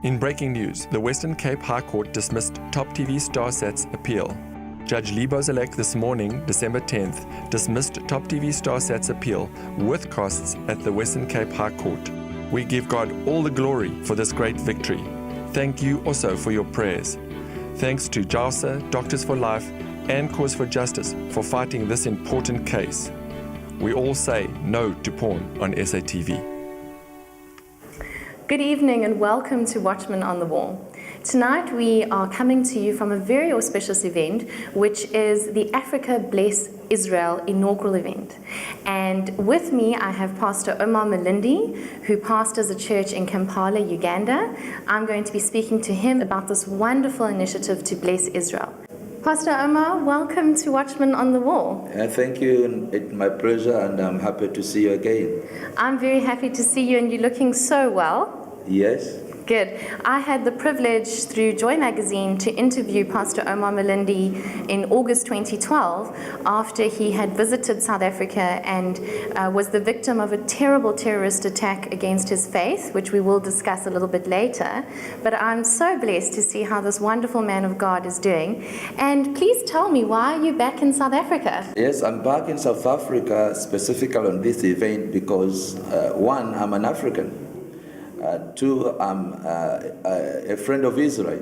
In breaking news, the Western Cape High Court dismissed Top TV Starsat's appeal. Judge Lee Bozalek this morning, December 10th, dismissed Top TV Starsat's appeal with costs at the Western Cape High Court. We give God all the glory for this great victory. Thank you also for your prayers. Thanks to JALSA, Doctors for Life, and Cause for Justice for fighting this important case. We all say no to porn on SATV. Good evening and welcome to Watchmen on the Wall. Tonight we are coming to you from a very auspicious event, which is the Africa Bless Israel inaugural event. And with me I have Pastor Omar Malindi, who pastors a church in Kampala, Uganda. I'm going to be speaking to him about this wonderful initiative to bless Israel. Pastor Omar, welcome to Watchmen on the Wall. Thank you, it's my pleasure, and I'm happy to see you again. I'm very happy to see you, and you're looking so well. Yes. Good. I had the privilege through Joy magazine to interview Pastor Omar Malindi in August 2012 after he had visited South Africa and was the victim of a terrible terrorist attack against his faith, which we will discuss a little bit later. But I'm so blessed to see how this wonderful man of God is doing. And please tell me, why are you back in South Africa? Yes, I'm back in South Africa specifically on this event because one, I'm an African. Two, I'm a friend of Israel,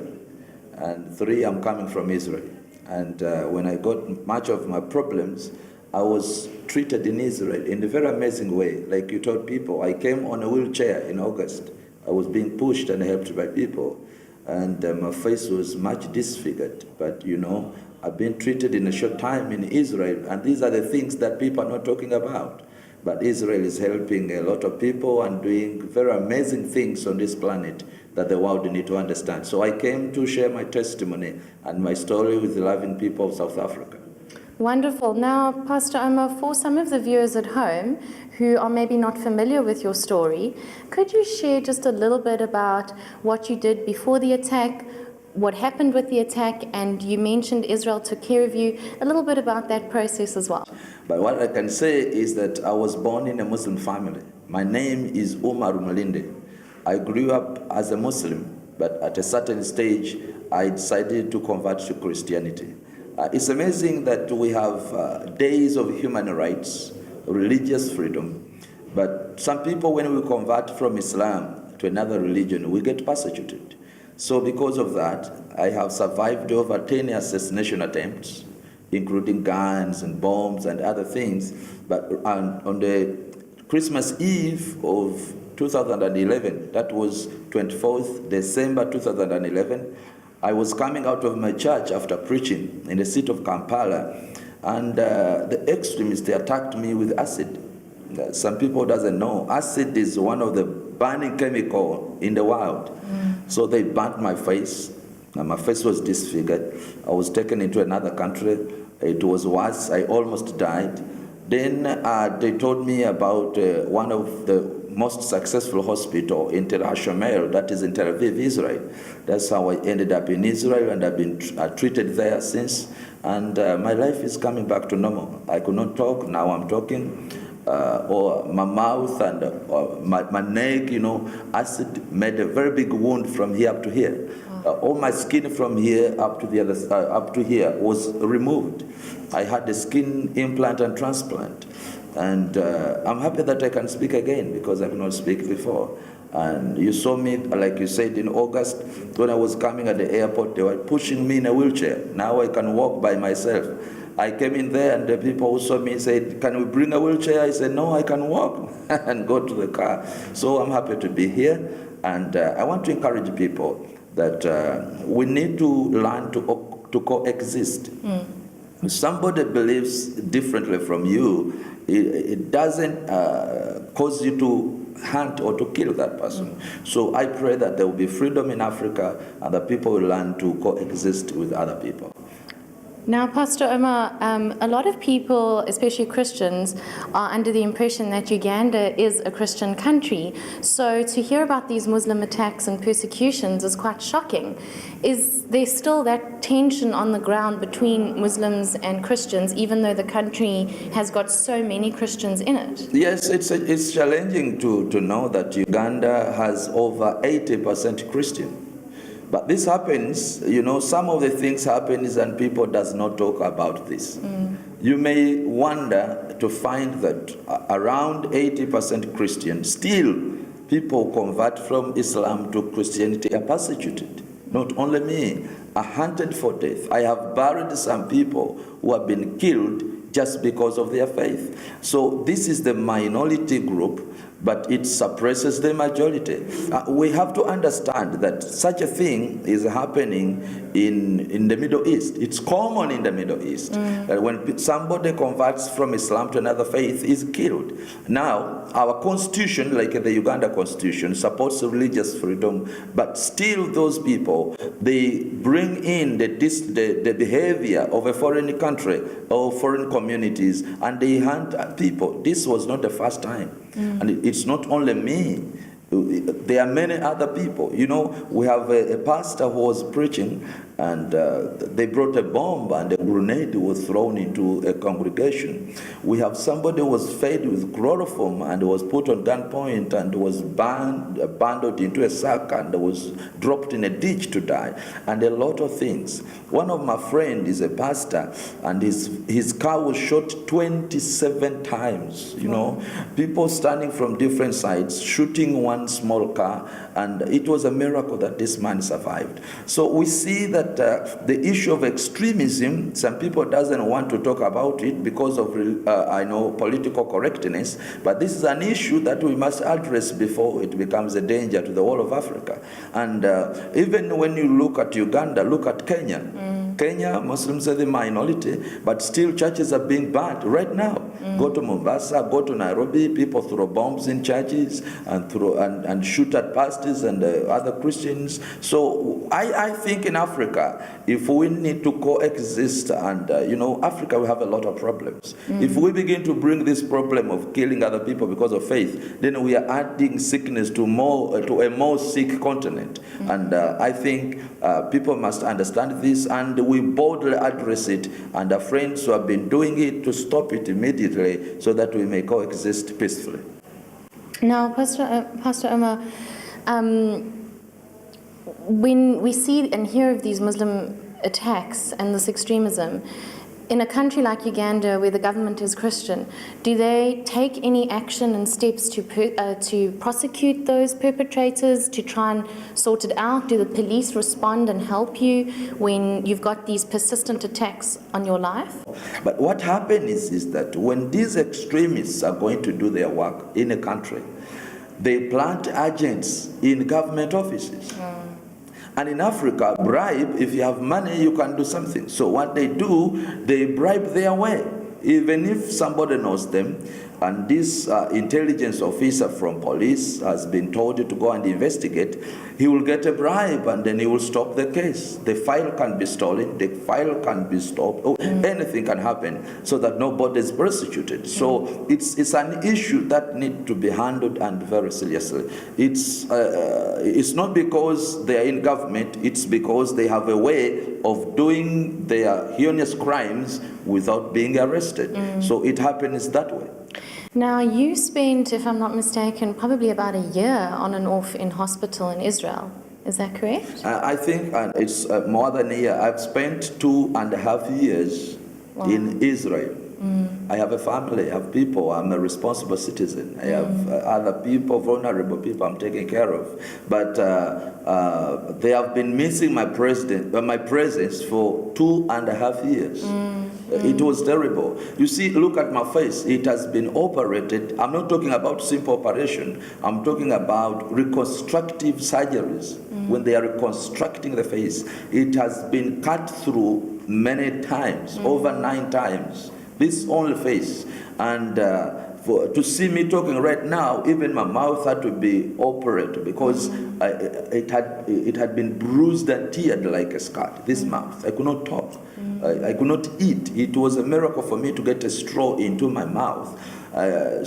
and three, I'm coming from Israel. And when I got much of my problems, I was treated in Israel in a very amazing way. Like you told people, I came on a wheelchair in August. I was being pushed and helped by people, and my face was much disfigured. But you know, I've been treated in a short time in Israel, and these are the things that people are not talking about. But Israel is helping a lot of people and doing very amazing things on this planet that the world need to understand. So I came to share my testimony and my story with the loving people of South Africa. Wonderful. Now, Pastor Omar, for some of the viewers at home who are maybe not familiar with your story, could you share just a little bit about what you did before the attack, what happened with the attack, and you mentioned Israel took care of you, a little bit about that process as well? But what I can say is that I was born in a Muslim family. My name is Omar Malindi. I grew up as a Muslim, but at a certain stage, I decided to convert to Christianity. It's amazing that we have days of human rights, religious freedom, but some people, when we convert from Islam to another religion, we get persecuted. So because of that, I have survived over 10 assassination attempts, including guns and bombs and other things. But on the Christmas Eve of 2011, that was 24th December 2011, I was coming out of my church after preaching in the city of Kampala, and the extremists, they attacked me with acid. Some people doesn't know, acid is one of the burning chemical in the world. So they burnt my face, and my face was disfigured. I was taken into another country. It was worse. I almost died. Then they told me about one of the most successful hospital in Tel HaShomer, that is in Tel Aviv, Israel. That's how I ended up in Israel, and I've been treated there since. And my life is coming back to normal. I could not talk, now I'm talking. Or my mouth and my neck, you know, acid made a very big wound from here up to here. All my skin from here up to the other side, up to here was removed. I had a skin implant and transplant, and I'm happy that I can speak again because I could not speak before. And you saw me, like you said, in August when I was coming at the airport. They were pushing me in a wheelchair. Now I can walk by myself. I came in there and the people who saw me said, "Can we bring a wheelchair?" I said, "No, I can walk," and go to the car. So I'm happy to be here, and I want to encourage people that we need to learn to coexist. If somebody believes differently from you, it doesn't cause you to hunt or to kill that person. So I pray that there will be freedom in Africa and that people will learn to coexist with other people. Now, Pastor Omar, a lot of people, especially Christians, are under the impression that Uganda is a Christian country. So to hear about these Muslim attacks and persecutions is quite shocking. Is there still that tension on the ground between Muslims and Christians, even though the country has got so many Christians in it? Yes, it's challenging to know that Uganda has over 80% Christian. But this happens, some of the things happen and people does not talk about this. You may wonder to find that around 80% Christian, still people convert from Islam to Christianity are persecuted. Not only me, are hunted for death. I have buried some people who have been killed just because of their faith. So this is the minority group, but it suppresses the majority. We have to understand that such a thing is happening in the Middle East. It's common in the Middle East. When somebody converts from Islam to another faith, is killed. Now, our constitution, like the Uganda constitution, supports religious freedom, but still those people, they bring in the behavior of a foreign country or foreign communities, and they hunt people. This was not the first time. And it's not only me. There are many other people. We have a pastor who was preaching, and they brought a bomb and a grenade was thrown into a congregation. We have somebody who was fed with chloroform and was put on gunpoint and was bundled into a sack and was dropped in a ditch to die, and a lot of things. One of my friends is a pastor, and his car was shot 27 times. People standing from different sides shooting one small car, and it was a miracle that this man survived. So we see that the issue of extremism, some people doesn't want to talk about it because of political correctness, but this is an issue that we must address before it becomes a danger to the whole of Africa. And even when you look at Uganda, look at Kenya. Kenya, Muslims are the minority, but still churches are being burned right now. Go to Mombasa, go to Nairobi, people throw bombs in churches and shoot at pastors and other Christians. So I think in Africa, if we need to coexist, and Africa will have a lot of problems. If we begin to bring this problem of killing other people because of faith, then we are adding sickness to a more sick continent. And I think people must understand this, and we boldly address it, and our friends who have been doing it to stop it immediately so that we may coexist peacefully. Now, Pastor Omar, when we see and hear of these Muslim attacks and this extremism, in a country like Uganda, where the government is Christian, do they take any action and steps to prosecute those perpetrators, to try and sort it out? Do the police respond and help you when you've got these persistent attacks on your life? But what happens is that when these extremists are going to do their work in a country, they plant agents in government offices. And in Africa, bribe, if you have money, you can do something. So what they do, they bribe their way. Even if somebody knows them, and this intelligence officer from police has been told to go and investigate, he will get a bribe and then he will stop the case. The file can be stolen, the file can be stopped, anything can happen so that nobody is persecuted. So it's an issue that needs to be handled and very seriously. It's not because they are in government, it's because they have a way of doing their heinous crimes without being arrested. So it happens that way. Now, you spent, if I'm not mistaken, probably about a year on and off in hospital in Israel. Is that correct? I think it's more than a year. I've spent 2.5 years in Israel. I have a family, I have people, I'm a responsible citizen. I have other people, vulnerable people I'm taking care of. But they have been missing my presence for 2.5 years. It was terrible. You see, look at my face. It has been operated. I'm not talking about simple operation. I'm talking about reconstructive surgeries. When they are reconstructing the face, it has been cut through many times, over 9 times. This only face. And to see me talking right now, even my mouth had to be operated because it had been bruised and teared like a scat. This mouth, I could not talk. I could not eat. It was a miracle for me to get a straw into my mouth.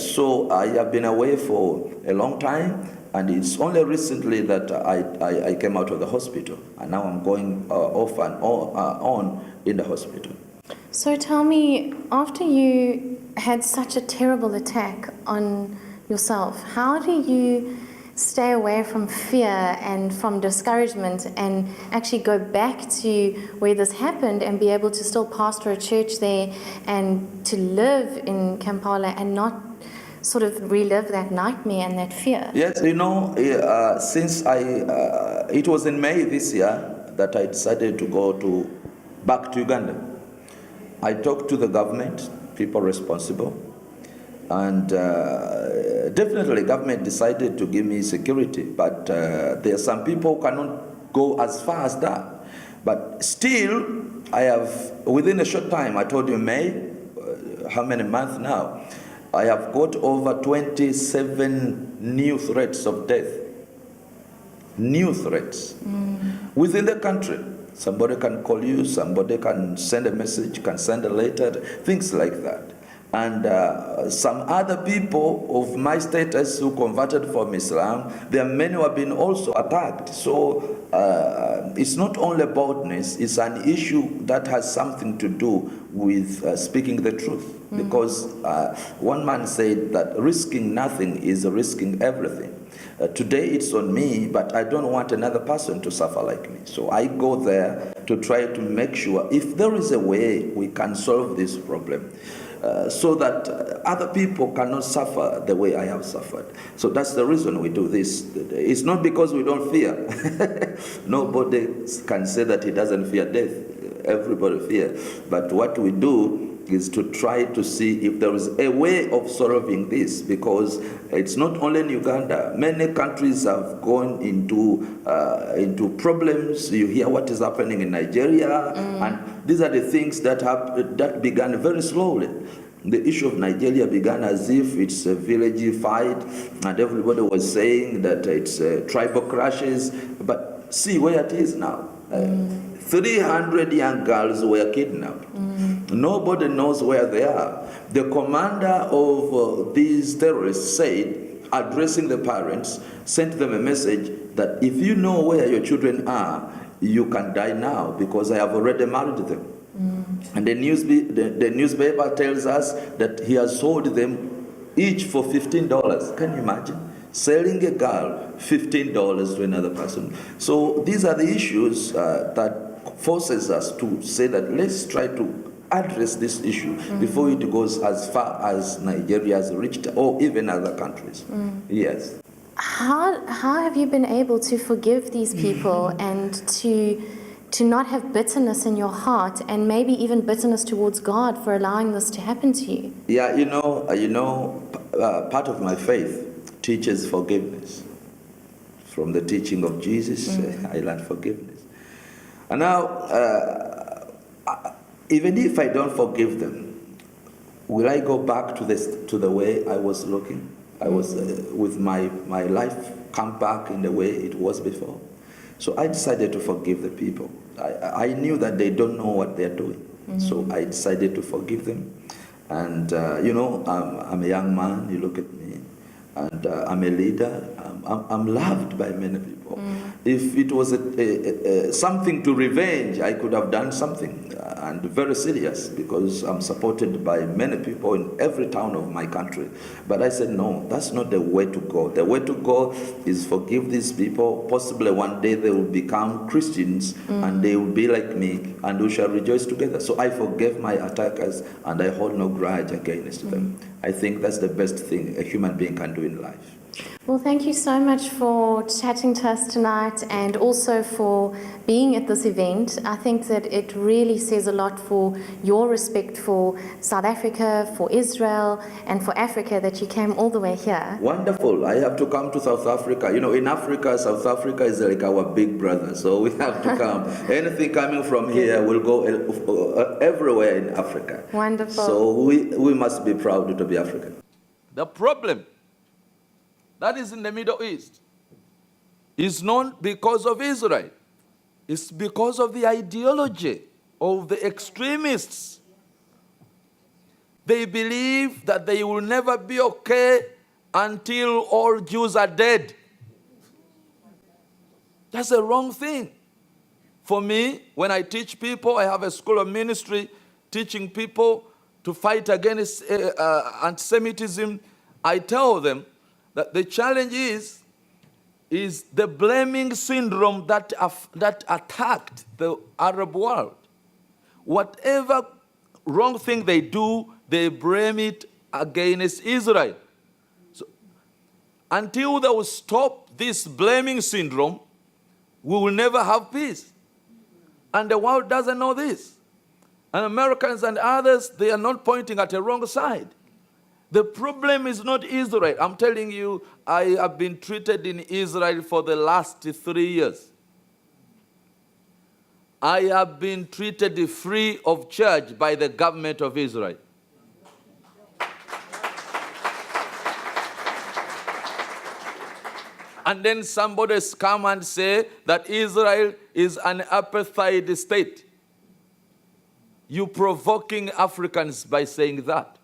So I have been away for a long time, and it's only recently that I came out of the hospital, and now I'm going off and on in the hospital. So tell me, after you had such a terrible attack on yourself, how do you stay away from fear and from discouragement and actually go back to where this happened and be able to still pastor a church there and to live in Kampala and not sort of relive that nightmare and that fear? Yes, you know, since it was in May this year that I decided to go back to Uganda. I talked to the government, people responsible, and definitely government decided to give me security, but there are some people who cannot go as far as that. But still, I have, within a short time, I told you May, how many months now, I have got over 27 new threats of death. New threats. Within the country. Somebody can call you, somebody can send a message, can send a letter, things like that. And some other people of my status who converted from Islam, there are many who have been also attacked. So it's not only boldness, it's an issue that has something to do with speaking the truth. Because one man said that risking nothing is risking everything. Today it's on me, but I don't want another person to suffer like me. So I go there to try to make sure if there is a way we can solve this problem. So that other people cannot suffer the way I have suffered. So that's the reason we do this. It's not because we don't fear. Nobody can say that he doesn't fear death. Everybody fears. But what we do is to try to see if there is a way of solving this, because it's not only in Uganda. Many countries have gone into problems. You hear what is happening in Nigeria, and these are the things that began very slowly. The issue of Nigeria began as if it's a village fight, and everybody was saying that it's tribal clashes. But see where it is now. 300 young girls were kidnapped. Nobody knows where they are. The commander of these terrorists said, addressing the parents, sent them a message that if you know where your children are, you can die now because I have already married them. And the newspaper tells us that he has sold them each for $15. Can you imagine? Selling a girl $15 to another person. So these are the issues that forces us to say that let's try to address this issue before it goes as far as Nigeria has reached, or even other countries. Yes. How have you been able to forgive these people and to not have bitterness in your heart, and maybe even bitterness towards God for allowing this to happen to you? Yeah, you know, part of my faith teaches forgiveness. From the teaching of Jesus, I learned forgiveness. And now, even if I don't forgive them, will I go back to the way I was looking? I was with my life come back in the way it was before. So I decided to forgive the people. I knew that they don't know what they're doing. So I decided to forgive them. And, you know, I'm a young man, you look at me, and I'm a leader. I'm loved by many people. If it was something to revenge, I could have done something, and very serious, because I'm supported by many people in every town of my country. But I said, no, that's not the way to go. The way to go is forgive these people. Possibly one day they will become Christians, and they will be like me, and we shall rejoice together. So I forgave my attackers, and I hold no grudge against them. I think that's the best thing a human being can do in life. Well, thank you so much for chatting to us tonight, and also for being at this event. I think that it really says a lot for your respect for South Africa, for Israel, and for Africa, that you came all the way here. Wonderful. I have to come to South Africa. You know, in Africa, South Africa is like our big brother, so we have to come. Anything coming from here will go everywhere in Africa. Wonderful. So we must be proud to be African. The problem that is in the Middle East is not because of Israel. It's because of the ideology of the extremists. They believe that they will never be okay until all Jews are dead. That's a wrong thing. For me, when I teach people, I have a school of ministry teaching people to fight against anti-Semitism. I tell them that the challenge is the blaming syndrome that attacked the Arab world. Whatever wrong thing they do, they blame it against Israel. So, until they will stop this blaming syndrome, we will never have peace. And the world doesn't know this. And Americans and others, they are not pointing at the wrong side. The problem is not Israel. I'm telling you, I have been treated in Israel for the last 3 years. I have been treated free of charge by the government of Israel. And then somebody come and say that Israel is an apartheid state. You provoking Africans by saying that.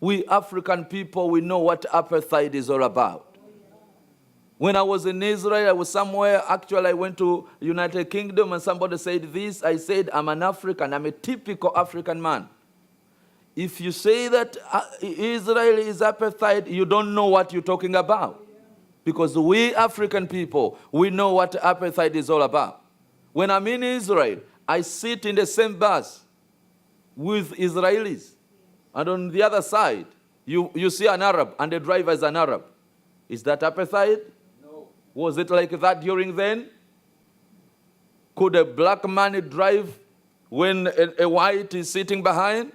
We African people, we know what apartheid is all about. When I was in Israel, I was somewhere, actually I went to United Kingdom and somebody said this, I said, I'm an African, I'm a typical African man. If you say that Israel is apartheid, you don't know what you're talking about. Because we African people, we know what apartheid is all about. When I'm in Israel, I sit in the same bus with Israelis. And on the other side, you see an Arab, and the driver is an Arab. Is that apartheid? No. Was it like that during then? Could a black man drive when a white is sitting behind?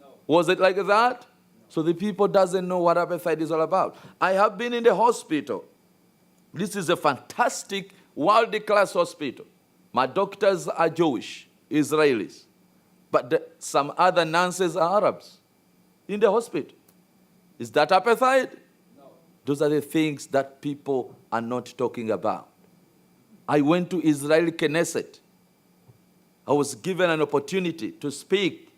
No. Was it like that? So the people doesn't know what apartheid is all about. I have been in the hospital. This is a fantastic world-class hospital. My doctors are Jewish, Israelis. But some other nurses are Arabs in the hospital. Is that apartheid? No. Those are the things that people are not talking about. I went to Israeli Knesset. I was given an opportunity to speak.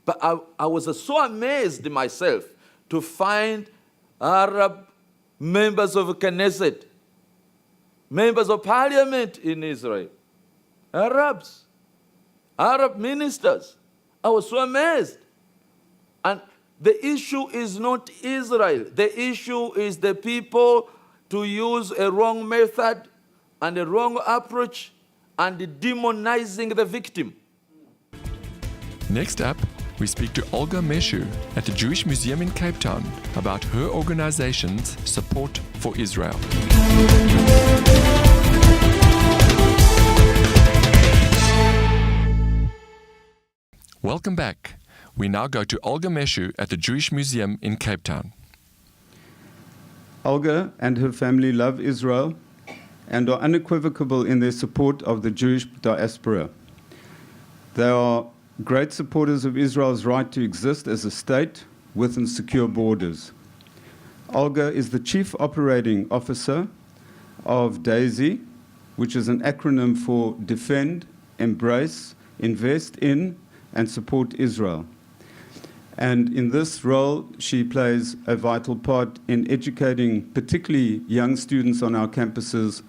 But I was so amazed myself to find Arab members of Knesset, members of parliament in Israel, Arabs, Arab ministers. I was so amazed. And the issue is not Israel. The issue is the people to use a wrong method and a wrong approach and demonizing the victim. Next up, we speak to Olga Meshu at the Jewish Museum in Cape Town about her organization's support for Israel. Welcome back. We now go to Olga Meshu at the Jewish Museum in Cape Town. Olga and her family love Israel and are unequivocal in their support of the Jewish diaspora. They are great supporters of Israel's right to exist as a state within secure borders. Olga is the Chief Operating Officer of DAISY, which is an acronym for Defend, Embrace, Invest in, and Support Israel. And in this role, she plays a vital part in educating particularly young students on our campuses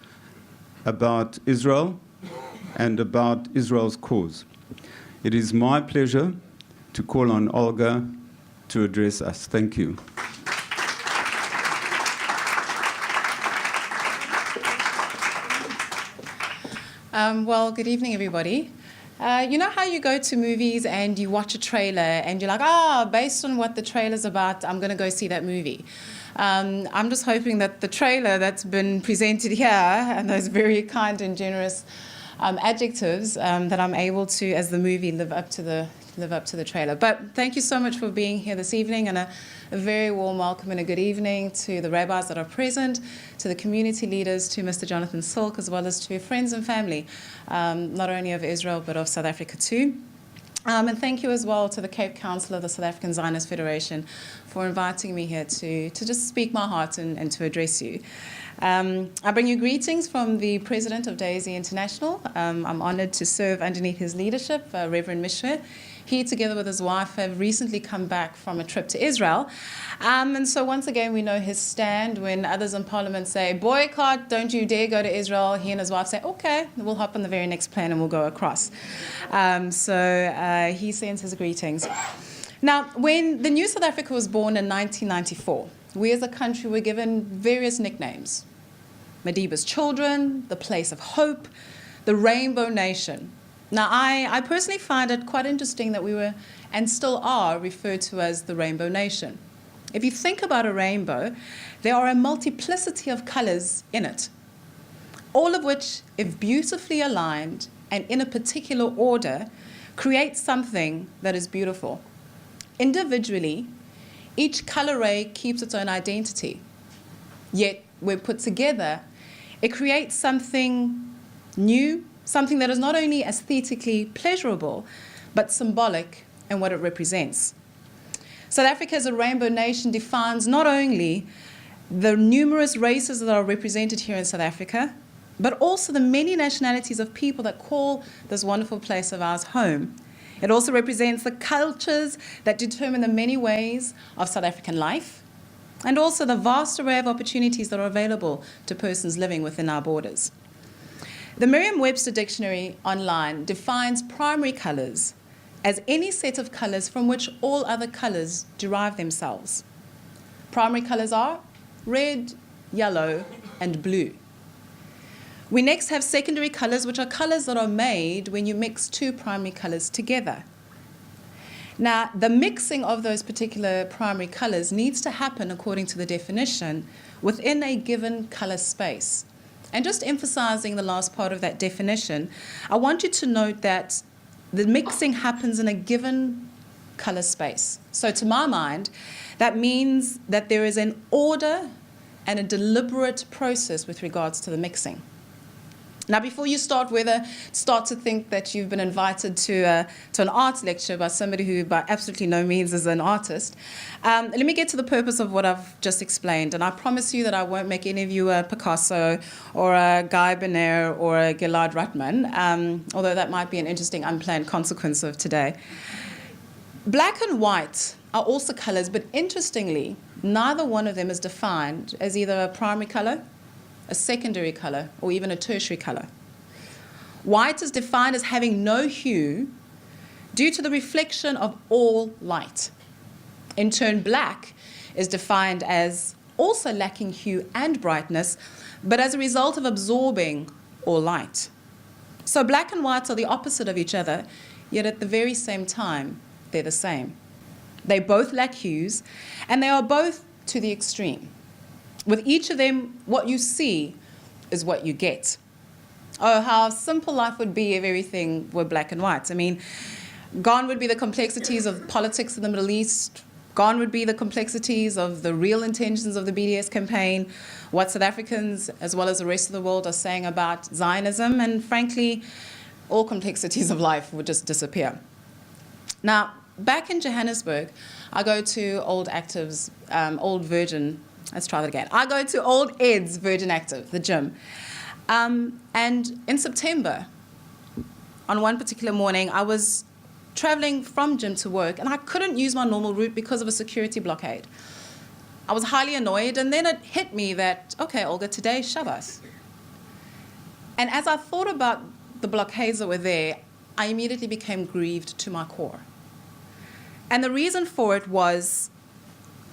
about Israel and about Israel's cause. It is my pleasure to call on Olga to address us. Thank you. Well, good evening, everybody. You know how you go to movies and you watch a trailer and you're like, based on what the trailer's about, I'm going to go see that movie. I'm just hoping that the trailer that's been presented here and those very kind and generous adjectives that I'm able to, as the movie, live up to the trailer. But thank you so much for being here this evening, and a very warm welcome and a good evening to the rabbis that are present, to the community leaders, to Mr. Jonathan Silk, as well as to friends and family, not only of Israel but of South Africa too. And thank you as well to the Cape Council of the South African Zionist Federation for inviting me here to just speak my heart and to address you. I bring you greetings from the President of Daisy International. I'm honored to serve underneath his leadership, Reverend Mishra. He, together with his wife, have recently come back from a trip to Israel. And so once again, we know his stand when others in Parliament say, boycott, don't you dare go to Israel. He and his wife say, okay, we'll hop on the very next plane and we'll go across. So he sends his greetings. Now, when the new South Africa was born in 1994, we as a country were given various nicknames. Madiba's Children, the Place of Hope, the Rainbow Nation. Now, I personally find it quite interesting that we were, and still are, referred to as the Rainbow Nation. If you think about a rainbow, there are a multiplicity of colors in it, all of which, if beautifully aligned and in a particular order, create something that is beautiful. Individually, each color ray keeps its own identity, yet when put together, it creates something new, something that is not only aesthetically pleasurable, but symbolic in what it represents. South Africa as a rainbow nation defines not only the numerous races that are represented here in South Africa, but also the many nationalities of people that call this wonderful place of ours home. It also represents the cultures that determine the many ways of South African life, and also the vast array of opportunities that are available to persons living within our borders. The Merriam-Webster Dictionary online defines primary colors as any set of colors from which all other colors derive themselves. Primary colors are red, yellow, and blue. We next have secondary colors, which are colors that are made when you mix two primary colors together. Now, the mixing of those particular primary colors needs to happen, according to the definition, within a given color space. And just emphasizing the last part of that definition, I want you to note that the mixing happens in a given color space. So to my mind, that means that there is an order and a deliberate process with regards to the mixing. Now, before you start to think that you've been invited to an arts lecture by somebody who by absolutely no means is an artist, let me get to the purpose of what I've just explained. And I promise you that I won't make any of you a Picasso or a Guy Benair or a Gilad Ratman, although that might be an interesting unplanned consequence of today. Black and white are also colors, but interestingly, neither one of them is defined as either a primary color, a secondary color, or even a tertiary color. White is defined as having no hue due to the reflection of all light. In turn, black is defined as also lacking hue and brightness, but as a result of absorbing all light. So black and white are the opposite of each other, yet at the very same time, they're the same. They both lack hues, and they are both to the extreme. With each of them, what you see is what you get. Oh, how simple life would be if everything were black and white. I mean, gone would be the complexities of politics in the Middle East. Gone would be the complexities of the real intentions of the BDS campaign, what South Africans, as well as the rest of the world, are saying about Zionism, and frankly, all complexities of life would just disappear. Now, back in Johannesburg, I go to Old Active's, Old Virgin. Let's try that again. I go to Old Ed's Virgin Active, the gym. And in September, on one particular morning, I was traveling from gym to work, and I couldn't use my normal route because of a security blockade. I was highly annoyed, and then it hit me that, okay, Olga, today is Shabbos. And as I thought about the blockades that were there, I immediately became grieved to my core. And the reason for it was,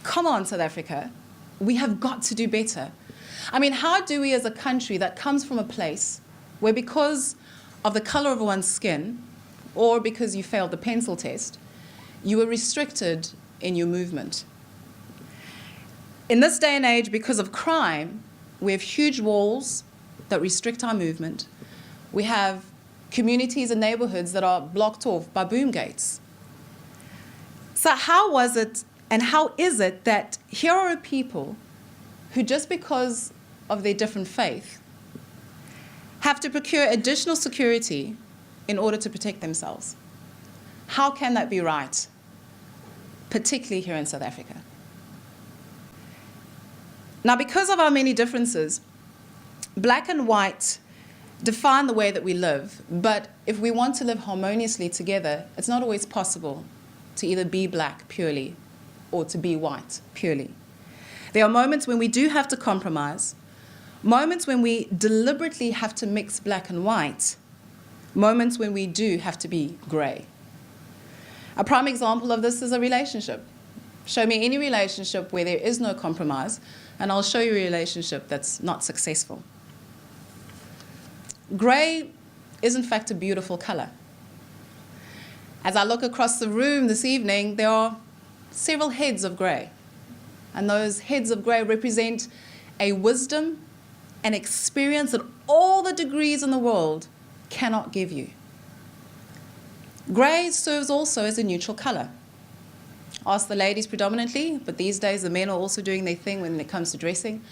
come on, South Africa, we have got to do better. I mean, how do we as a country that comes from a place where because of the color of one's skin or because you failed the pencil test, you were restricted in your movement? In this day and age, because of crime, we have huge walls that restrict our movement. We have communities and neighborhoods that are blocked off by boom gates. So how was it and how is it that here are a people who, just because of their different faith, have to procure additional security in order to protect themselves? How can that be right, particularly here in South Africa? Now, because of our many differences, black and white define the way that we live, but if we want to live harmoniously together, it's not always possible to either be black purely or to be white purely. There are moments when we do have to compromise, moments when we deliberately have to mix black and white, moments when we do have to be grey. A prime example of this is a relationship. Show me any relationship where there is no compromise, and I'll show you a relationship that's not successful. Grey is in fact a beautiful color. As I look across the room this evening, there are several heads of grey. And those heads of grey represent a wisdom and experience that all the degrees in the world cannot give you. Grey serves also as a neutral color. Ask the ladies predominantly, but these days the men are also doing their thing when it comes to dressing.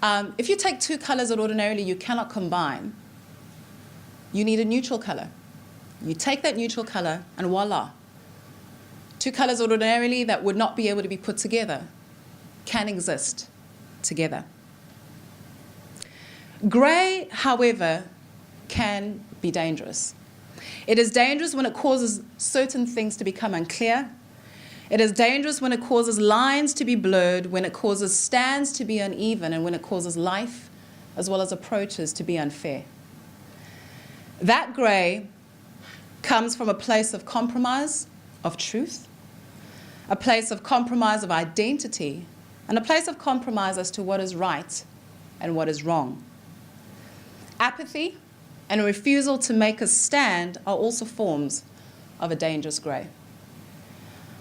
If you take two colors that ordinarily you cannot combine, you need a neutral color. You take that neutral color and voila. Two colors ordinarily that would not be able to be put together can exist together. Grey, however, can be dangerous. It is dangerous when it causes certain things to become unclear. It is dangerous when it causes lines to be blurred, when it causes stands to be uneven, and when it causes life as well as approaches to be unfair. That grey comes from a place of compromise, of truth, a place of compromise of identity, and a place of compromise as to what is right and what is wrong. Apathy and a refusal to make a stand are also forms of a dangerous grey.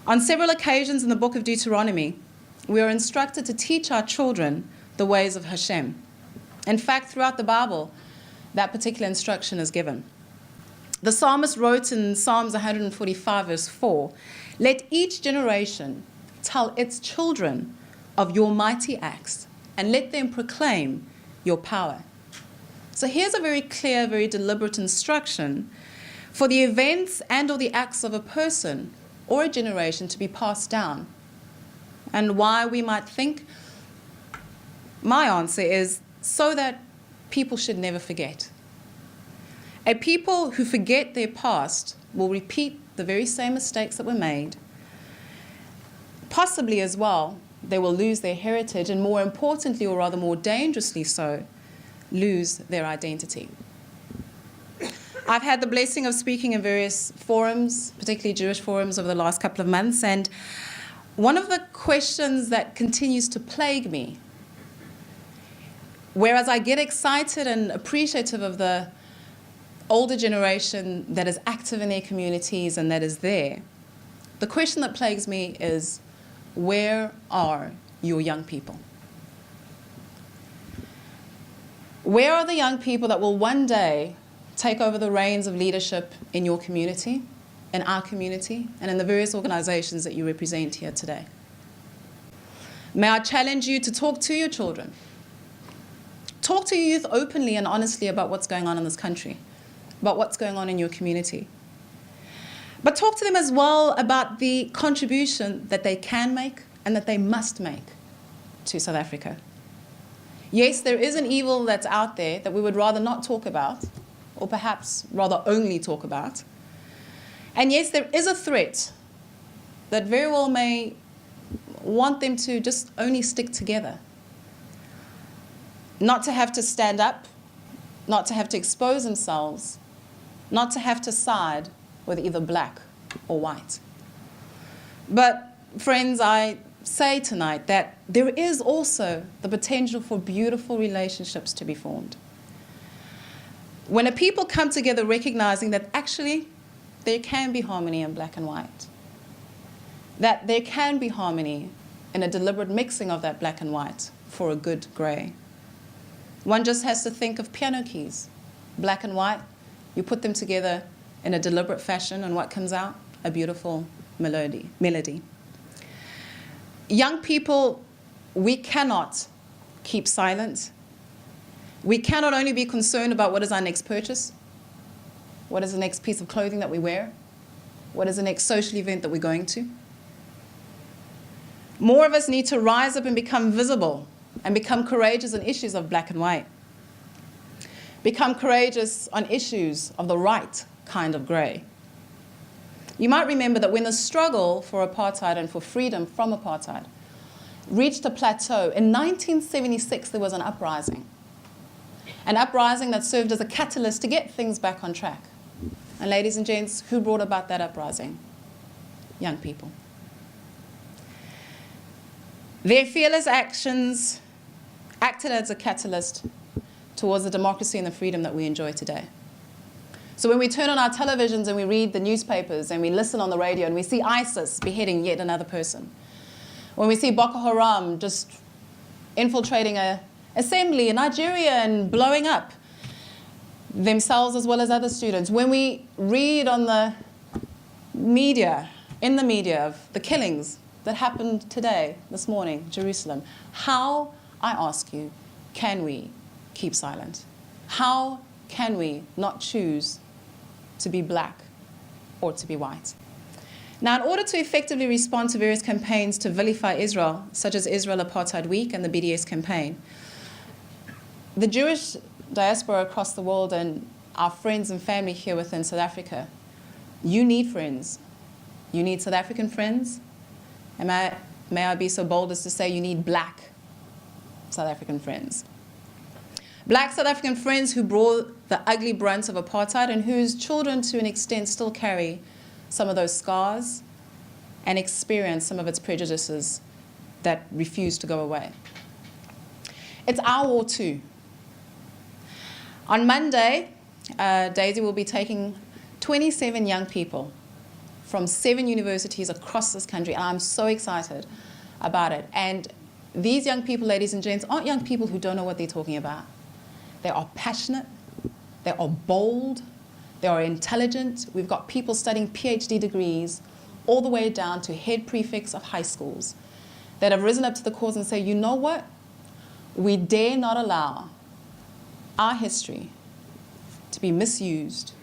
On several occasions in the book of Deuteronomy, we are instructed to teach our children the ways of Hashem. In fact, throughout the Bible, that particular instruction is given. The psalmist wrote in Psalms 145, verse 4, "Let each generation tell its children of your mighty acts, and let them proclaim your power." So here's a very clear, very deliberate instruction for the events and or the acts of a person or a generation to be passed down. And why we might think, my answer is so that people should never forget. A people who forget their past will repeat the very same mistakes that were made. Possibly as well, they will lose their heritage, and more importantly, or rather more dangerously so, lose their identity. I've had the blessing of speaking in various forums, particularly Jewish forums, over the last couple of months, and one of the questions that continues to plague me, whereas I get excited and appreciative of the older generation that is active in their communities and that is there, the question that plagues me is, where are your young people? Where are the young people that will one day take over the reins of leadership in your community, in our community, and in the various organizations that you represent here today? May I challenge you to talk to your children. Talk to your youth openly and honestly about what's going on in this country, about what's going on in your community. But talk to them as well about the contribution that they can make and that they must make to South Africa. Yes, there is an evil that's out there that we would rather not talk about, or perhaps rather only talk about. And yes, there is a threat that very well may want them to just only stick together. Not to have to stand up, not to have to expose themselves, not to have to side with either black or white. But friends, I say tonight that there is also the potential for beautiful relationships to be formed. When a people come together recognizing that actually there can be harmony in black and white, that there can be harmony in a deliberate mixing of that black and white for a good grey. One just has to think of piano keys, black and white. You put them together in a deliberate fashion, and what comes out? A beautiful melody. Young people, we cannot keep silent. We cannot only be concerned about what is our next purchase, what is the next piece of clothing that we wear. What is the next social event that we're going to? More of us need to rise up and become visible and become courageous on issues of black and white. Become courageous on issues of the right kind of grey. You might remember that when the struggle for apartheid and for freedom from apartheid reached a plateau, in 1976 there was an uprising. An uprising that served as a catalyst to get things back on track. And ladies and gents, who brought about that uprising? Young people. Their fearless actions acted as a catalyst towards the democracy and the freedom that we enjoy today. So when we turn on our televisions and we read the newspapers and we listen on the radio and we see ISIS beheading yet another person, when we see Boko Haram just infiltrating an assembly in Nigeria and blowing up themselves as well as other students, when we read on the media, in the media, of the killings that happened today, this morning, Jerusalem, how, I ask you, can we keep silent? How can we not choose to be black or to be white? Now, in order to effectively respond to various campaigns to vilify Israel, such as Israel Apartheid Week and the BDS campaign, the Jewish diaspora across the world and our friends and family here within South Africa, you need friends. You need South African friends. And may I be so bold as to say you need black South African friends. Black South African friends who bore the ugly brunt of apartheid and whose children, to an extent, still carry some of those scars and experience some of its prejudices that refuse to go away. It's our war too. On Monday, Daisy will be taking 27 young people from 7 universities across this country, and I'm so excited about it. And these young people, ladies and gents, aren't young people who don't know what they're talking about. They are passionate, they are bold, they are intelligent. We've got people studying PhD degrees all the way down to head prefects of high schools that have risen up to the cause and say, you know what? We dare not allow our history to be misused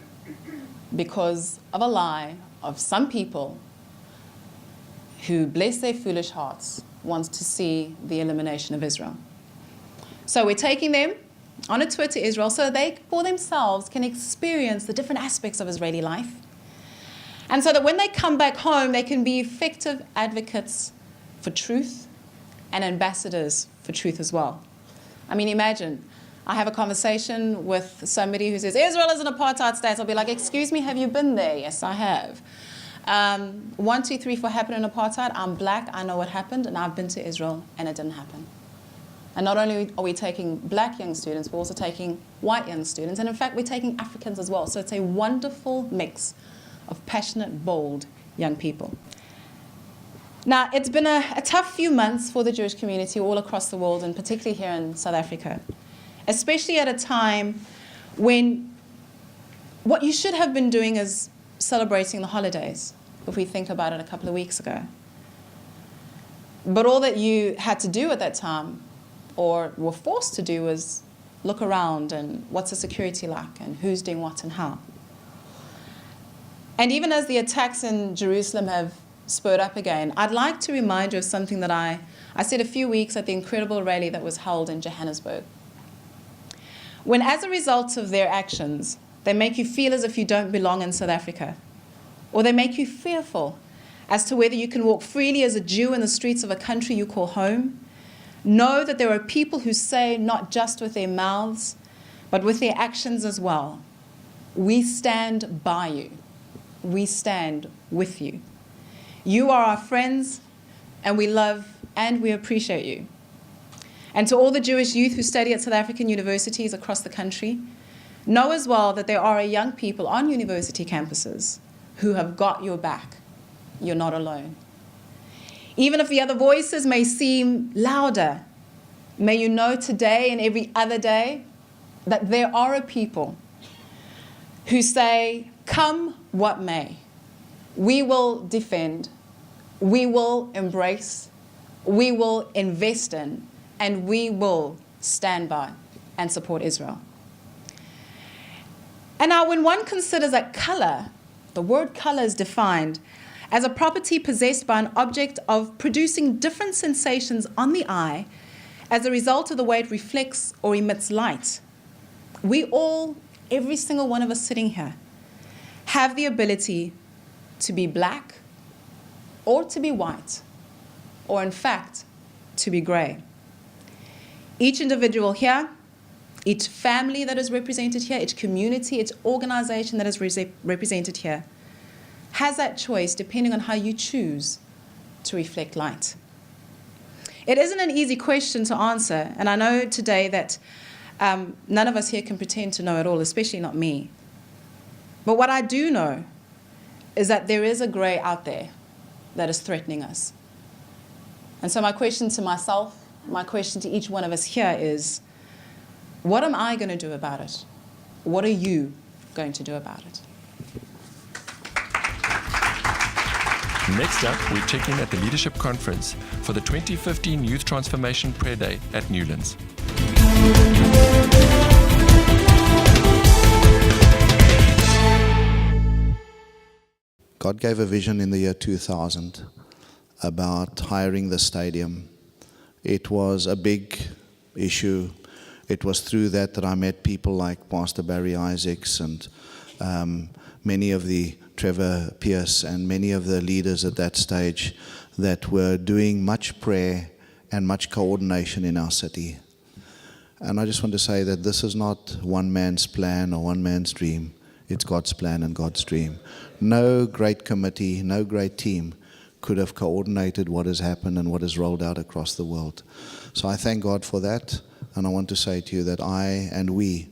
because of a lie of some people who, bless their foolish hearts, wants to see the elimination of Israel. So we're taking them on a tour to Israel so they, for themselves, can experience the different aspects of Israeli life. And so that when they come back home, they can be effective advocates for truth and ambassadors for truth as well. I mean, imagine, I have a conversation with somebody who says, Israel is an apartheid state. I'll be like, excuse me, have you been there? Yes, I have. 1, 2, 3, 4 happened in apartheid. I'm black, I know what happened, and I've been to Israel, and it didn't happen. And not only are we taking black young students, we're also taking white young students, and in fact, we're taking Africans as well. So it's a wonderful mix of passionate, bold young people. Now, it's been a tough few months for the Jewish community all across the world, and particularly here in South Africa, especially at a time when what you should have been doing is celebrating the holidays, if we think about it a couple of weeks ago. But all that you had to do at that time, or were forced to do, was look around and what's the security like and who's doing what and how. And even as the attacks in Jerusalem have spurred up again, I'd like to remind you of something that I said a few weeks at the incredible rally that was held in Johannesburg. When, as a result of their actions, they make you feel as if you don't belong in South Africa, or they make you fearful as to whether you can walk freely as a Jew in the streets of a country you call home, know that there are people who say, not just with their mouths, but with their actions as well, we stand by you. We stand with you. You are our friends, and we love and we appreciate you. And to all the Jewish youth who study at South African universities across the country, know as well that there are young people on university campuses who have got your back. You're not alone. Even if the other voices may seem louder, may you know today and every other day that there are a people who say, come what may, we will defend, we will embrace, we will invest in, and we will stand by and support Israel. And now when one considers that color The word color is defined as a property possessed by an object of producing different sensations on the eye as a result of the way it reflects or emits light. We all, every single one of us sitting here, have the ability to be black or to be white, or in fact, to be gray. Each individual here, each family that is represented here, each community, each organization that is represented here, has that choice depending on how you choose to reflect light. It isn't an easy question to answer, and I know today that none of us here can pretend to know it all, especially not me. But what I do know is that there is a gray out there that is threatening us. And so my question to myself, my question to each one of us here is, what am I going to do about it? What are you going to do about it? Next up, we check in at the Leadership Conference for the 2015 Youth Transformation Prayer Day at Newlands. God gave a vision in the year 2000 about hiring the stadium. It was a big issue. It was through that I met people like Pastor Barry Isaacs and many of the Trevor Pierce and many of the leaders at that stage that were doing much prayer and much coordination in our city. And I just want to say that this is not one man's plan or one man's dream. It's God's plan and God's dream. No great committee, no great team could have coordinated what has happened and what has rolled out across the world. So I thank God for that, and I want to say to you that I and we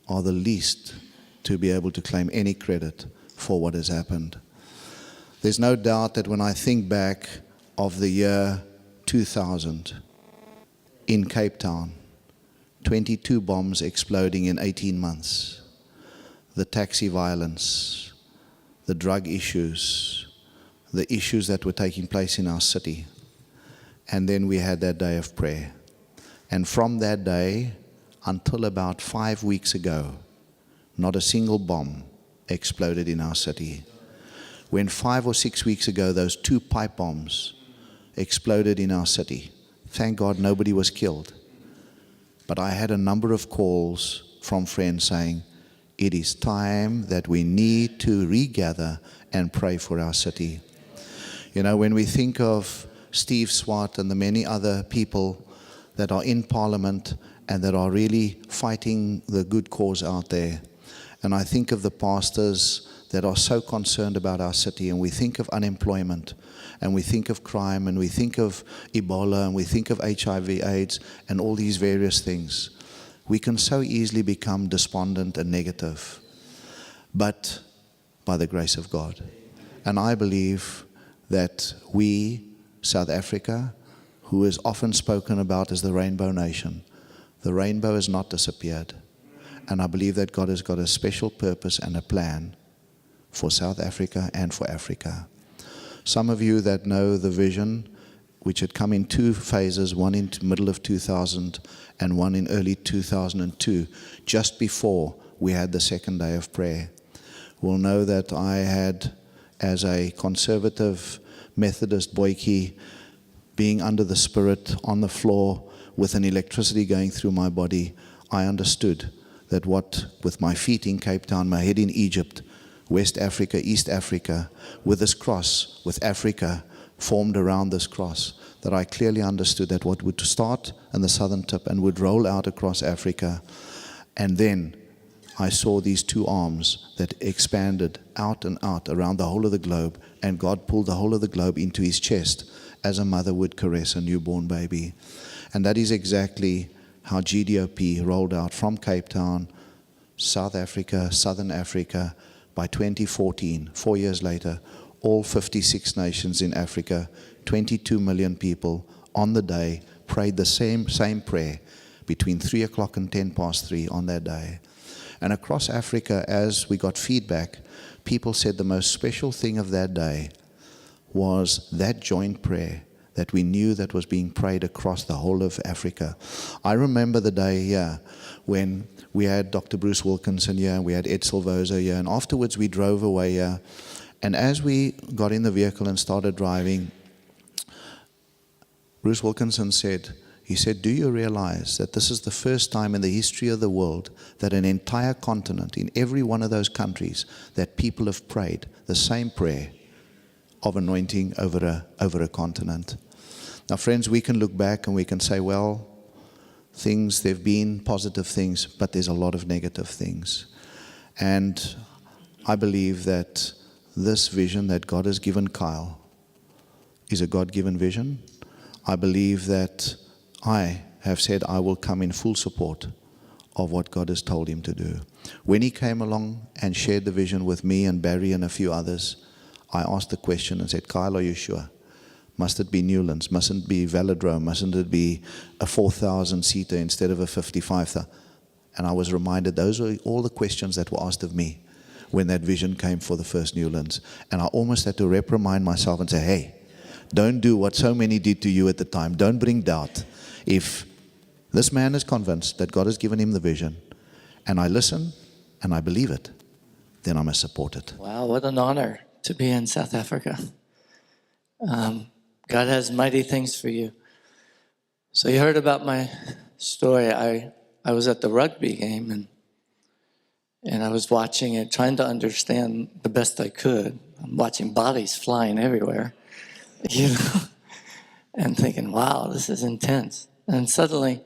are the least to be able to claim any credit for what has happened. There's no doubt that when I think back of the year 2000 in Cape Town, 22 bombs exploding in 18 months, the taxi violence, the drug issues, the issues that were taking place in our city. And then we had that day of prayer. And from that day until about 5 weeks ago, not a single bomb exploded in our city. When 5 or 6 weeks ago, those 2 pipe bombs exploded in our city, thank God nobody was killed. But I had a number of calls from friends saying, it is time that we need to regather and pray for our city. You know, when we think of Steve Swart and the many other people that are in Parliament and that are really fighting the good cause out there, and I think of the pastors that are so concerned about our city, and we think of unemployment, and we think of crime, and we think of Ebola, and we think of HIV/AIDS, and all these various things, we can so easily become despondent and negative. But by the grace of God. And I believe that we, South Africa, who is often spoken about as the rainbow nation, the rainbow has not disappeared. And I believe that God has got a special purpose and a plan for South Africa and for Africa. Some of you that know the vision, which had come in 2 phases, one in the middle of 2000 and one in early 2002, just before we had the second day of prayer, will know that I had, as a conservative Methodist boykie, being under the Spirit on the floor with an electricity going through my body, I understood that what, with my feet in Cape Town, my head in Egypt, West Africa, East Africa, with this cross, with Africa formed around this cross, that I clearly understood that what would start in the southern tip and would roll out across Africa. And then I saw these 2 arms that expanded out and out around the whole of the globe, and God pulled the whole of the globe into his chest as a mother would caress a newborn baby. And that is exactly how GDOP rolled out from Cape Town, South Africa, Southern Africa. By 2014, 4 years later, all 56 nations in Africa, 22 million people on the day prayed the same prayer between 3 o'clock and 10 past 3 on that day. And across Africa, as we got feedback, people said the most special thing of that day was that joint prayer that we knew that was being prayed across the whole of Africa. I remember the day here when we had Dr. Bruce Wilkinson here, and we had Ed Silvosa here, and afterwards we drove away here. And as we got in the vehicle and started driving, Bruce Wilkinson said, do you realize that this is the first time in the history of the world that an entire continent, in every one of those countries, that people have prayed the same prayer of anointing over a continent? Now, friends, we can look back and we can say, well, there've been positive things, but there's a lot of negative things. And I believe that this vision that God has given Kyle is a God-given vision. I believe that I have said I will come in full support of what God has told him to do. When he came along and shared the vision with me and Barry and a few others, I asked the question and said, Kyle, are you sure? Must it be Newlands? Mustn't it be Velodrome? Mustn't it be a 4,000-seater instead of a 55,000? And I was reminded those were all the questions that were asked of me when that vision came for the first Newlands. And I almost had to reprimand myself and say, hey, don't do what so many did to you at the time. Don't bring doubt. If this man is convinced that God has given him the vision, and I listen and I believe it, then I must support it. Wow, what an honor to be in South Africa. God has mighty things for you. So you heard about my story. I was at the rugby game and I was watching it, trying to understand the best I could. I'm watching bodies flying everywhere, and thinking, wow, this is intense. And suddenly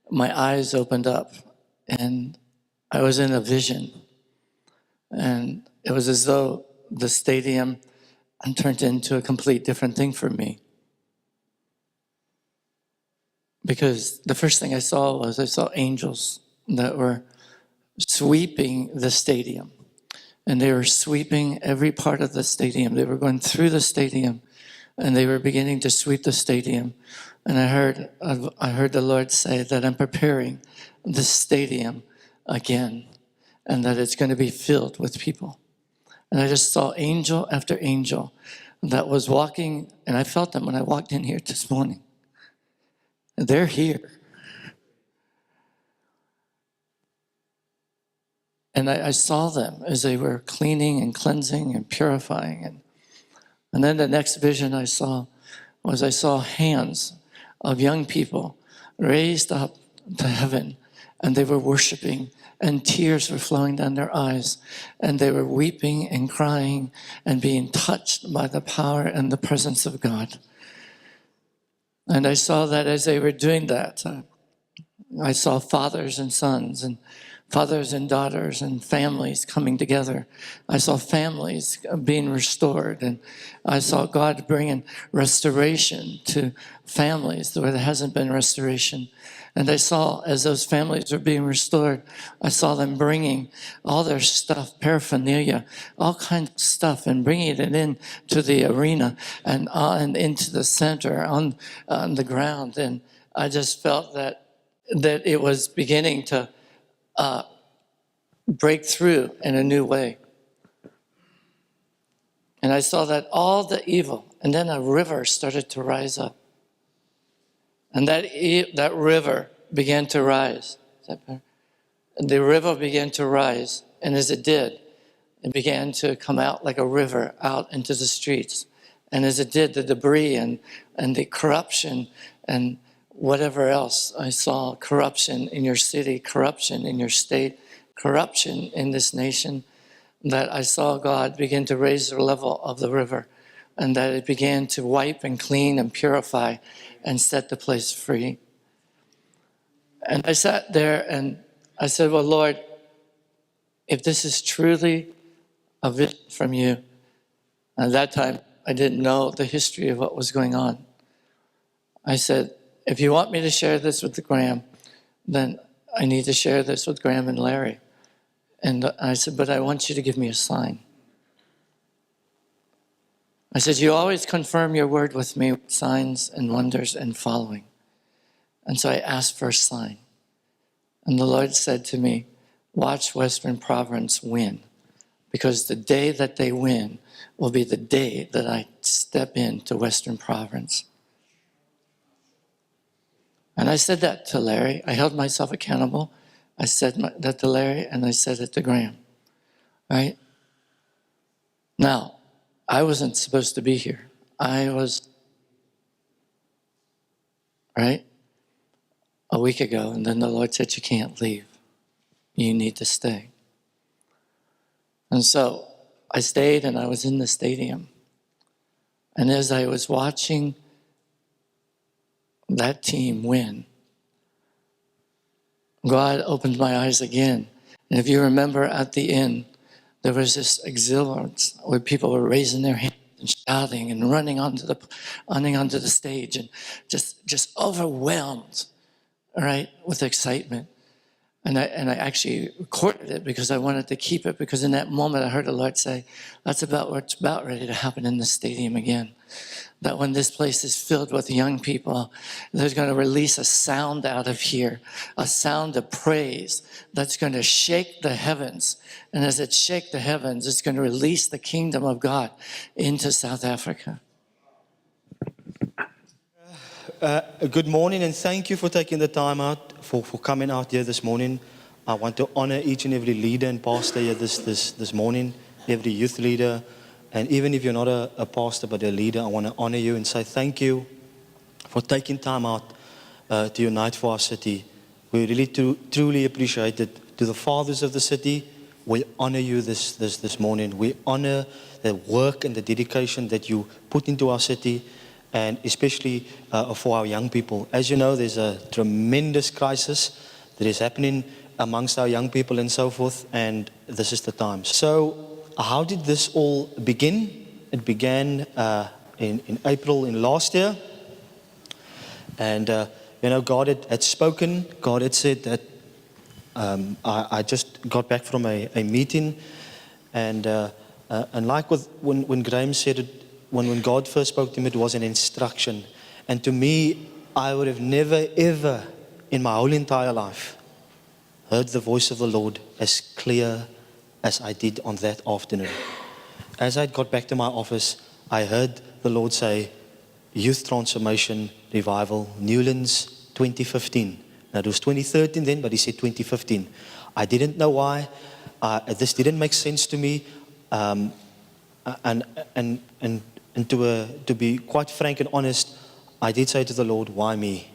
my eyes opened up and I was in a vision. And it was as though the stadium turned into a complete different thing for me. Because the first thing I saw angels that were sweeping the stadium. And they were sweeping every part of the stadium. They were going through the stadium and they were beginning to sweep the stadium. And I heard the Lord say that I'm preparing this stadium again and that it's going to be filled with people. And I just saw angel after angel that was walking, and I felt them when I walked in here this morning. They're here. And I saw them as they were cleaning and cleansing and purifying. And then the next vision I saw hands of young people raised up to heaven, and they were worshiping, and tears were flowing down their eyes, and they were weeping and crying and being touched by the power and the presence of God. And I saw that as they were doing that, I saw fathers and sons and fathers and daughters and families coming together. I saw families being restored, and I saw God bringing restoration to families where there hasn't been restoration. And I saw, as those families were being restored, I saw them bringing all their stuff, paraphernalia, all kinds of stuff, and bringing it in to the arena and into the center on the ground. And I just felt that it was beginning to break through in a new way. And I saw that all the evil, and then a river started to rise up. And that river began to rise. The river began to rise, and as it did, it began to come out like a river out into the streets. And as it did, the debris and the corruption and whatever else I saw, corruption in your city, corruption in your state, corruption in this nation, that I saw God begin to raise the level of the river, and that it began to wipe and clean and purify and set the place free. And I sat there and I said, well, Lord, if this is truly a vision from you, at that time I didn't know the history of what was going on. I said, if you want me to share this with Graham, then I need to share this with Graham and Larry. And I said, but I want you to give me a sign. I said, you always confirm your word with me with signs and wonders and following. And so I asked for a sign. And the Lord said to me, watch Western Province win, because the day that they win will be the day that I step into Western Province. And I said that to Larry. I held myself accountable. I said that to Larry, and I said it to Graham. Right? Now, I wasn't supposed to be here. I was, right, a week ago, and then the Lord said, you can't leave. You need to stay. And so I stayed, and I was in the stadium. And as I was watching that team win, God opened my eyes again. And if you remember at the end, there was this exuberance where people were raising their hands and shouting and running onto the stage and just overwhelmed, right, with excitement. And I actually recorded it because I wanted to keep it, because in that moment I heard the Lord say, that's about what's about ready to happen in the stadium again. That when this place is filled with young people, they're going to release a sound out of here, a sound of praise that's going to shake the heavens. And as it shakes the heavens, it's going to release the kingdom of God into South Africa. Good morning, and thank you for taking the time out, for coming out here this morning. I want to honor each and every leader and pastor here this morning, every youth leader. And even if you're not a pastor but a leader, I want to honor you and say thank you for taking time out to unite for our city. We really truly appreciate it. To the fathers of the city, we honor you this morning. We honor the work and the dedication that you put into our city, and especially for our young people. As you know, there's a tremendous crisis that is happening amongst our young people and so forth, and this is the time. So how did this all begin? It began in April in last year. And, God had spoken. God had said that I just got back from a meeting. And like when Graham said it, when God first spoke to him, it was an instruction. And to me, I would have never, ever in my whole entire life heard the voice of the Lord as clear as I did on that afternoon. As I got back to my office, I heard the Lord say, Youth Transformation Revival, Newlands 2015. Now it was 2013 then, but he said 2015. I didn't know why. This didn't make sense to me. And to be quite frank and honest, I did say to the Lord, why me?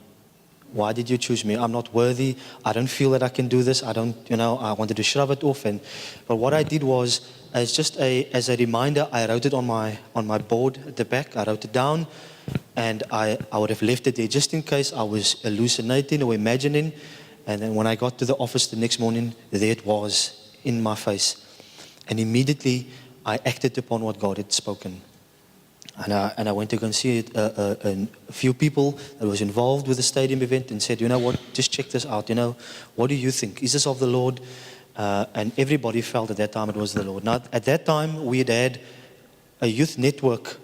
Why did you choose me? I'm not worthy. I don't feel that I can do this. I wanted to shove it off. But what I did was, as a reminder, I wrote it on my board at the back. I wrote it down, and I would have left it there just in case I was hallucinating or imagining. And then when I got to the office the next morning, there it was in my face. And immediately I acted upon what God had spoken. And I went to go and see a few people that was involved with the stadium event and said, you know what, just check this out. What do you think? Is this of the Lord? And everybody felt at that time it was the Lord. Now, at that time, we had a youth network,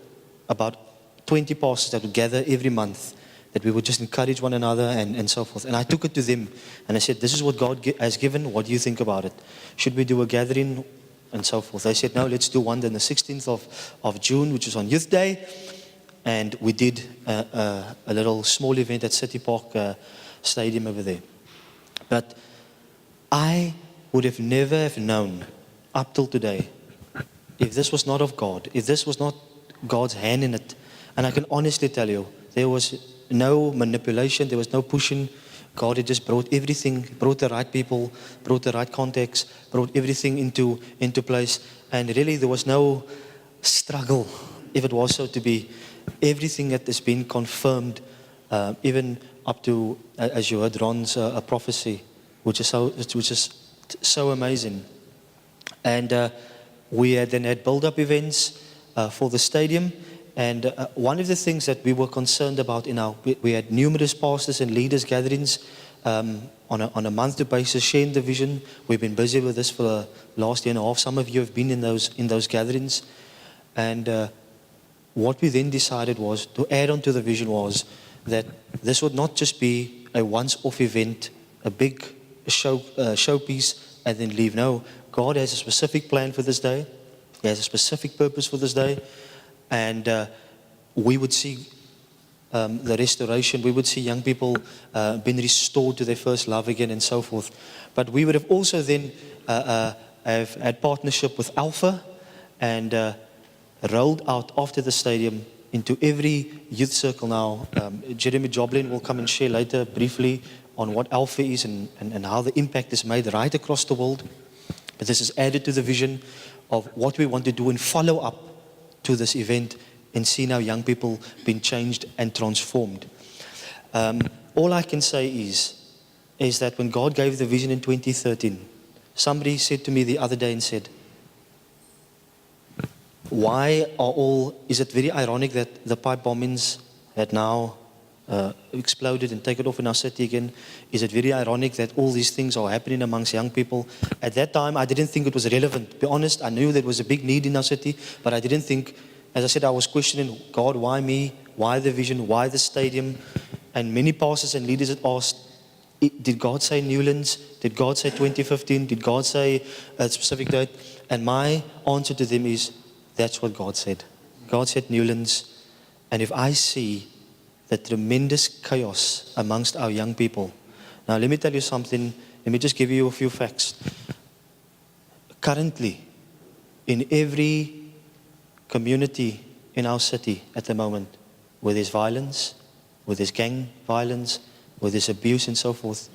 about 20 pastors that would gather every month, that we would just encourage one another and so forth. And I took it to them, and I said, this is what God has given. What do you think about it? Should we do a gathering? And so forth. They said, no, let's do one on the 16th of June, which is on Youth Day. And we did a little small event at City Park Stadium over there. But I would have never have known up till today, if this was not of God, if this was not God's hand in it. And I can honestly tell you, there was no manipulation, there was no pushing. God had just brought everything, brought the right people, brought the right context, brought everything into place. And really there was no struggle, if it was so to be. Everything that has been confirmed, even up to, as you heard, Ron's prophecy, which is so amazing. And we then had build-up events for the stadium. And one of the things that we were concerned about we had numerous pastors and leaders gatherings on a monthly basis, sharing the vision. We've been busy with this for the last year and a half. Some of you have been in those gatherings. And what we then decided was, to add on to the vision, was that this would not just be a once-off event, a big showpiece, and then leave. No, God has a specific plan for this day. He has a specific purpose for this day. And we would see the restoration. We would see young people being restored to their first love again and so forth. But we would have also then have had partnership with Alpha and rolled out after the stadium into every youth circle now. Jeremy Joblin will come and share later briefly on what Alpha is and how the impact is made right across the world. But this is added to the vision of what we want to do and follow up to this event and see now young people being changed and transformed. All I can say is that when God gave the vision in 2013, somebody said to me the other day and said, is it very ironic that the pipe bombings had now exploded and taken off in our city again? Is it very ironic that all these things are happening amongst young people? At that time, I didn't think it was relevant. To be honest, I knew there was a big need in our city, but I didn't think, as I said, I was questioning, God, why me? Why the vision? Why the stadium? And many pastors and leaders had asked, did God say Newlands? Did God say 2015? Did God say a specific date? And my answer to them is, that's what God said. God said Newlands. And if I see the tremendous chaos amongst our young people. Now let me tell you something. Let me just give you a few facts. Currently, in every community in our city at the moment, where there's violence, where there's gang violence, where there's abuse and so forth,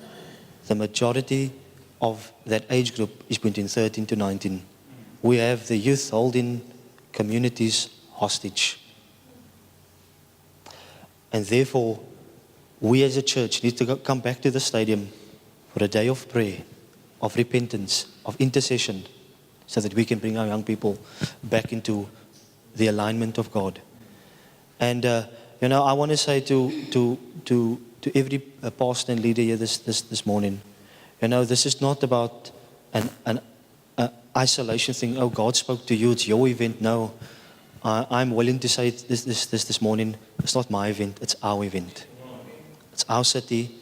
the majority of that age group is between 13 to 19. We have the youth holding communities hostage. And therefore, we as a church need to come back to the stadium for a day of prayer, of repentance, of intercession, so that we can bring our young people back into the alignment of God. And, I want to say to every pastor and leader here this morning, this is not about an isolation thing. Oh, God spoke to you, it's your event. No, I'm willing to say this morning. It's not my event, it's our event. It's our city.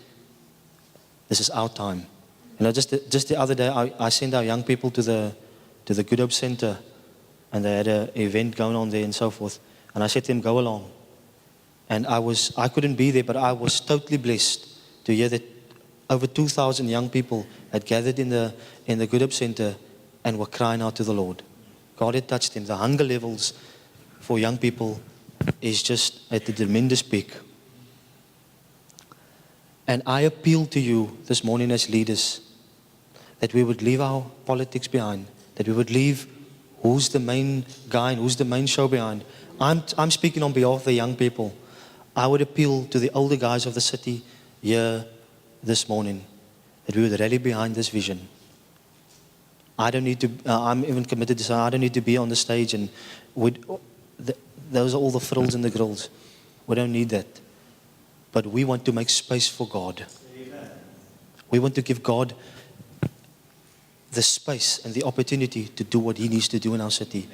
This is our time. Just the other day, I sent our young people to the Good Hope Center, and they had an event going on there and so forth. And I said to them, go along. And I couldn't be there, but I was totally blessed to hear that over 2,000 young people had gathered in the Good Hope Center and were crying out to the Lord. God had touched them. The hunger levels for young people is just at a tremendous peak. And I appeal to you this morning as leaders that we would leave our politics behind, that we would leave who's the main guy and who's the main show behind. I'm speaking on behalf of the young people. I would appeal to the older guys of the city here this morning that we would rally behind this vision. I'm even committed to say I don't need to be on the stage and those are all the frills and the grills. We don't need that. But we want to make space for God. Amen. We want to give God the space and the opportunity to do what He needs to do in our city.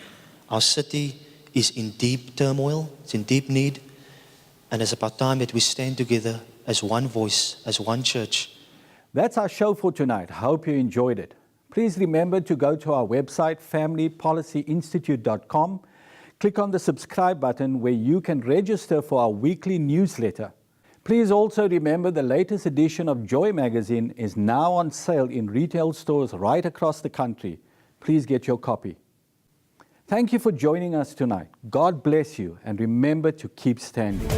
Our city is in deep turmoil. It's in deep need. And it's about time that we stand together as one voice, as one church. That's our show for tonight. Hope you enjoyed it. Please remember to go to our website, familypolicyinstitute.com. Click on the subscribe button where you can register for our weekly newsletter. Please also remember the latest edition of Joy magazine is now on sale in retail stores right across the country. Please get your copy. Thank you for joining us tonight. God bless you, and remember to keep standing.